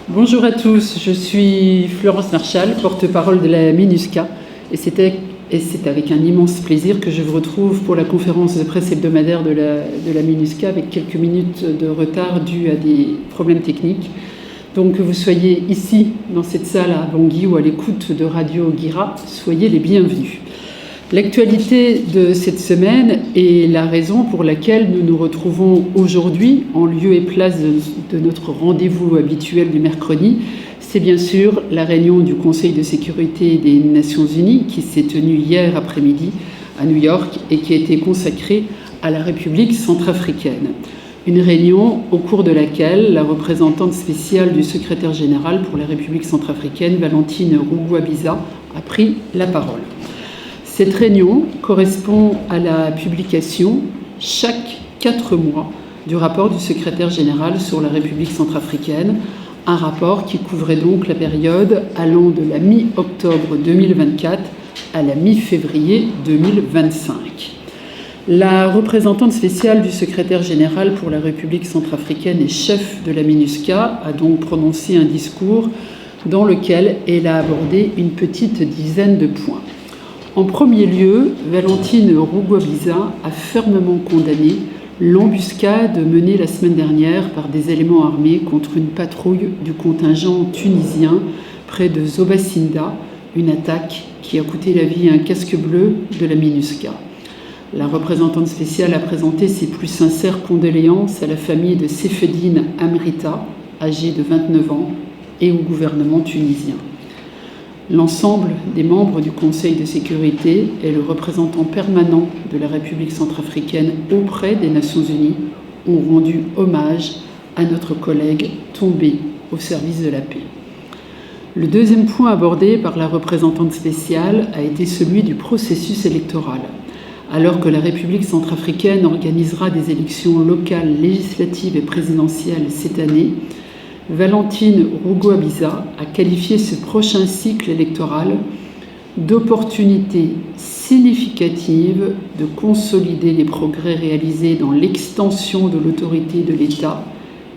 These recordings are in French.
Bonjour à tous, je suis Florence Marchal, porte-parole de la MINUSCA, et c'est avec un immense plaisir que je vous retrouve pour la conférence de presse hebdomadaire de la MINUSCA avec quelques minutes de retard dû à des problèmes techniques. Donc que vous soyez ici, dans cette salle à Bangui ou à l'écoute de Radio Guira, soyez les bienvenus. L'actualité de cette semaine est la raison pour laquelle nous nous retrouvons aujourd'hui en lieu et place de notre rendez-vous habituel du mercredi. C'est bien sûr la réunion du Conseil de sécurité des Nations Unies qui s'est tenue hier après-midi à New York et qui a été consacrée à la République centrafricaine. Une réunion au cours de laquelle la représentante spéciale du secrétaire général pour la République centrafricaine, Valentine Rugwabiza, a pris la parole. Cette réunion correspond à la publication, chaque 4 mois, du rapport du secrétaire général sur la République centrafricaine, un rapport qui couvrait donc la période allant de la mi-octobre 2024 à la mi-février 2025. La représentante spéciale du secrétaire général pour la République centrafricaine et chef de la MINUSCA a donc prononcé un discours dans lequel elle a abordé une petite dizaine de points. En premier lieu, Valentine Rugwabiza a fermement condamné l'embuscade menée la semaine dernière par des éléments armés contre une patrouille du contingent tunisien près de Zobacinda, une attaque qui a coûté la vie à un casque bleu de la MINUSCA. La représentante spéciale a présenté ses plus sincères condoléances à la famille de Sefedine Amrita, âgée de 29 ans, et au gouvernement tunisien. L'ensemble des membres du Conseil de sécurité et le représentant permanent de la République centrafricaine auprès des Nations Unies ont rendu hommage à notre collègue tombé au service de la paix. Le deuxième point abordé par la représentante spéciale a été celui du processus électoral. Alors que la République centrafricaine organisera des élections locales, législatives et présidentielles cette année, Valentine Rugwabiza a qualifié ce prochain cycle électoral d'opportunité significative de consolider les progrès réalisés dans l'extension de l'autorité de l'État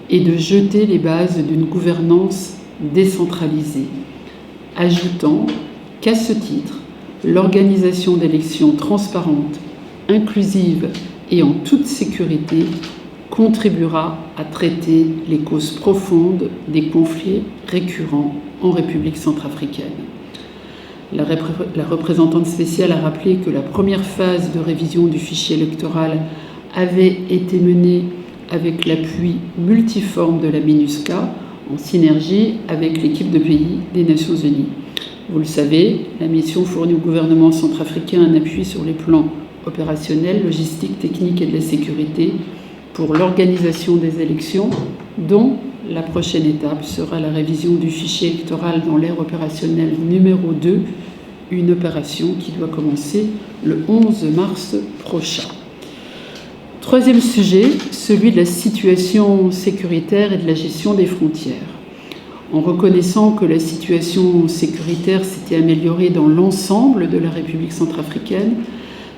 et de jeter les bases d'une gouvernance décentralisée, ajoutant qu'à ce titre, l'organisation d'élections transparentes, inclusives et en toute sécurité contribuera à traiter les causes profondes des conflits récurrents en République centrafricaine. La représentante spéciale a rappelé que la première phase de révision du fichier électoral avait été menée avec l'appui multiforme de la MINUSCA en synergie avec l'équipe de pays des Nations Unies. Vous le savez, la mission fournit au gouvernement centrafricain un appui sur les plans opérationnels, logistiques, techniques et de la sécurité pour l'organisation des élections, dont la prochaine étape sera la révision du fichier électoral dans l'ère opérationnelle numéro 2, une opération qui doit commencer le 11 mars prochain. Troisième sujet, celui de la situation sécuritaire et de la gestion des frontières. En reconnaissant que la situation sécuritaire s'était améliorée dans l'ensemble de la République centrafricaine,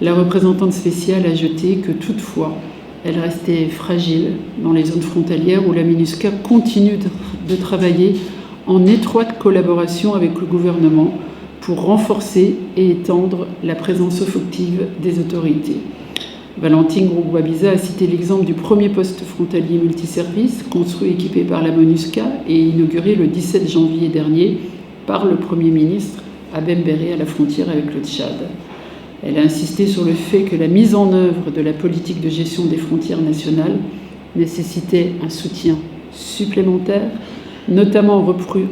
la représentante spéciale a ajouté que toutefois, elle restait fragile dans les zones frontalières où la MINUSCA continue de travailler en étroite collaboration avec le gouvernement pour renforcer et étendre la présence effective des autorités. Valentine Rugwabiza a cité l'exemple du premier poste frontalier multiservice construit et équipé par la MINUSCA et inauguré le 17 janvier dernier par le Premier ministre à Bembéré à la frontière avec le Tchad. Elle a insisté sur le fait que la mise en œuvre de la politique de gestion des frontières nationales nécessitait un soutien supplémentaire, notamment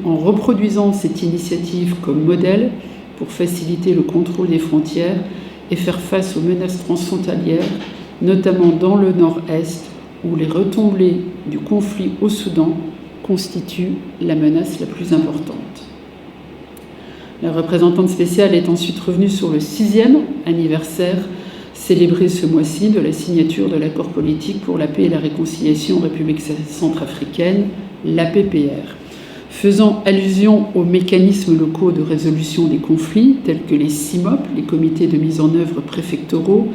en reproduisant cette initiative comme modèle pour faciliter le contrôle des frontières et faire face aux menaces transfrontalières, notamment dans le nord-est, où les retombées du conflit au Soudan constituent la menace la plus importante. La représentante spéciale est ensuite revenue sur le 6e anniversaire célébré ce mois-ci de la signature de l'accord politique pour la paix et la réconciliation en République centrafricaine, l'APPR. Faisant allusion aux mécanismes locaux de résolution des conflits, tels que les CIMOP, les comités de mise en œuvre préfectoraux,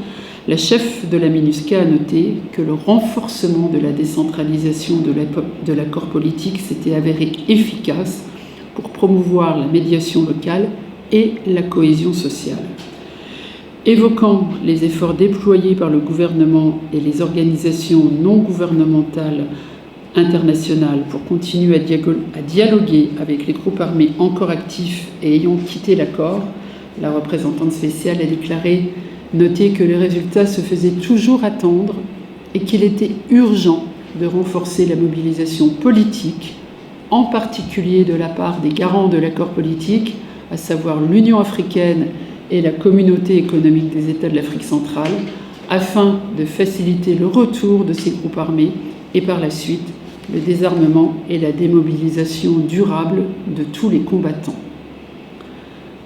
La chef de la MINUSCA a noté que le renforcement de la décentralisation de l'accord politique s'était avéré efficace pour promouvoir la médiation locale et la cohésion sociale. Évoquant les efforts déployés par le gouvernement et les organisations non gouvernementales internationales pour continuer à dialoguer avec les groupes armés encore actifs et ayant quitté l'accord, la représentante spéciale a déclaré noter que les résultats se faisaient toujours attendre et qu'il était urgent de renforcer la mobilisation politique, en particulier de la part des garants de l'accord politique, à savoir l'Union africaine et la Communauté économique des États de l'Afrique centrale, afin de faciliter le retour de ces groupes armés et par la suite le désarmement et la démobilisation durable de tous les combattants.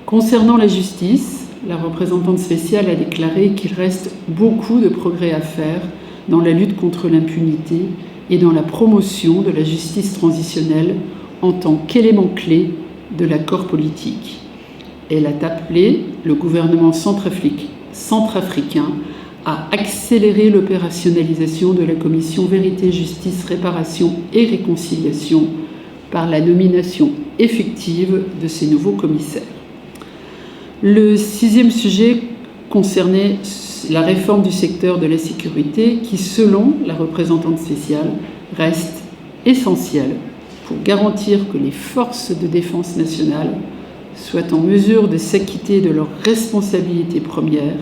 Concernant la justice, la représentante spéciale a déclaré qu'il reste beaucoup de progrès à faire dans la lutte contre l'impunité et dans la promotion de la justice transitionnelle en tant qu'élément clé de l'accord politique. Elle a appelé le gouvernement centrafricain à accélérer l'opérationnalisation de la commission Vérité, Justice, Réparation et Réconciliation par la nomination effective de ces nouveaux commissaires. Le 6e sujet concernait la réforme du secteur de la sécurité qui, selon la représentante spéciale, reste essentielle pour garantir que les forces de défense nationale soient en mesure de s'acquitter de leur responsabilité première,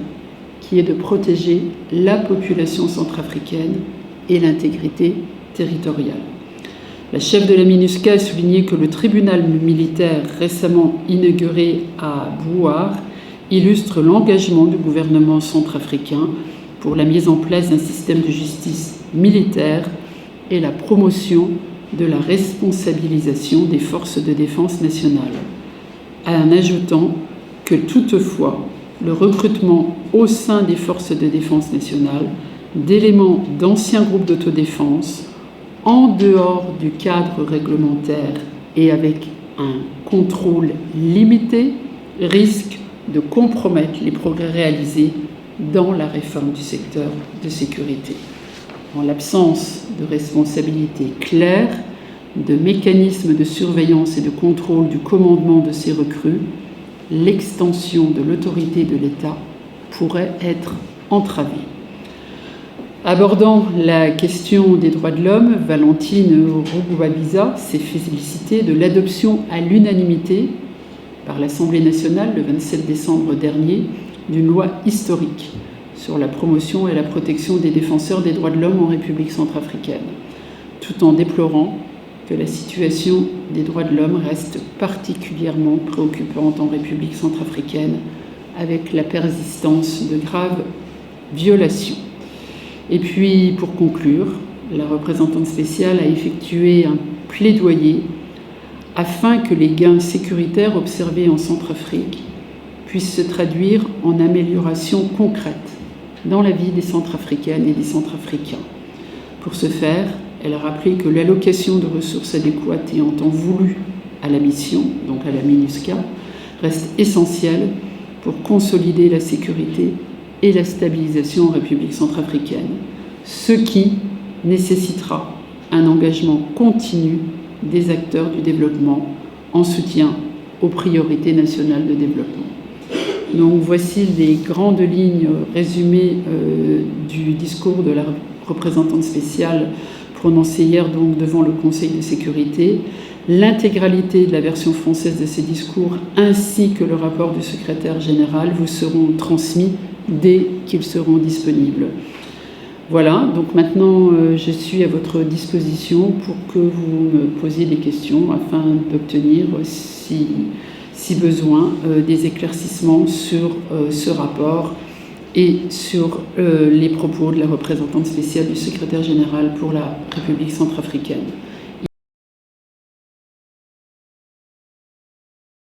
qui est de protéger la population centrafricaine et l'intégrité territoriale. La chef de la MINUSCA a souligné que le tribunal militaire récemment inauguré à Bouar illustre l'engagement du gouvernement centrafricain pour la mise en place d'un système de justice militaire et la promotion de la responsabilisation des forces de défense nationale, en ajoutant que toutefois le recrutement au sein des forces de défense nationale d'éléments d'anciens groupes d'autodéfense en dehors du cadre réglementaire et avec un contrôle limité risque de compromettre les progrès réalisés dans la réforme du secteur de sécurité. En l'absence de responsabilité claire, de mécanismes de surveillance et de contrôle du commandement de ces recrues, l'extension de l'autorité de l'État pourrait être entravée. Abordant la question des droits de l'homme, Valentine Rugwabiza s'est félicitée de l'adoption à l'unanimité par l'Assemblée nationale le 27 décembre dernier d'une loi historique sur la promotion et la protection des défenseurs des droits de l'homme en République centrafricaine, tout en déplorant que la situation des droits de l'homme reste particulièrement préoccupante en République centrafricaine, avec la persistance de graves violations. Et puis, pour conclure, la représentante spéciale a effectué un plaidoyer afin que les gains sécuritaires observés en Centrafrique puissent se traduire en améliorations concrètes dans la vie des Centrafricaines et des Centrafricains. Pour ce faire, elle a rappelé que l'allocation de ressources adéquates et en temps voulu à la mission, donc à la MINUSCA, reste essentielle pour consolider la sécurité et la stabilisation en République centrafricaine, ce qui nécessitera un engagement continu des acteurs du développement en soutien aux priorités nationales de développement. Donc voici les grandes lignes résumées du discours de la représentante spéciale prononcé hier donc devant le Conseil de sécurité. L'intégralité de la version française de ces discours ainsi que le rapport du secrétaire général vous seront transmis dès qu'ils seront disponibles. Voilà, donc maintenant je suis à votre disposition pour que vous me posiez des questions afin d'obtenir, si besoin, des éclaircissements sur ce rapport et sur les propos de la représentante spéciale du secrétaire général pour la République centrafricaine.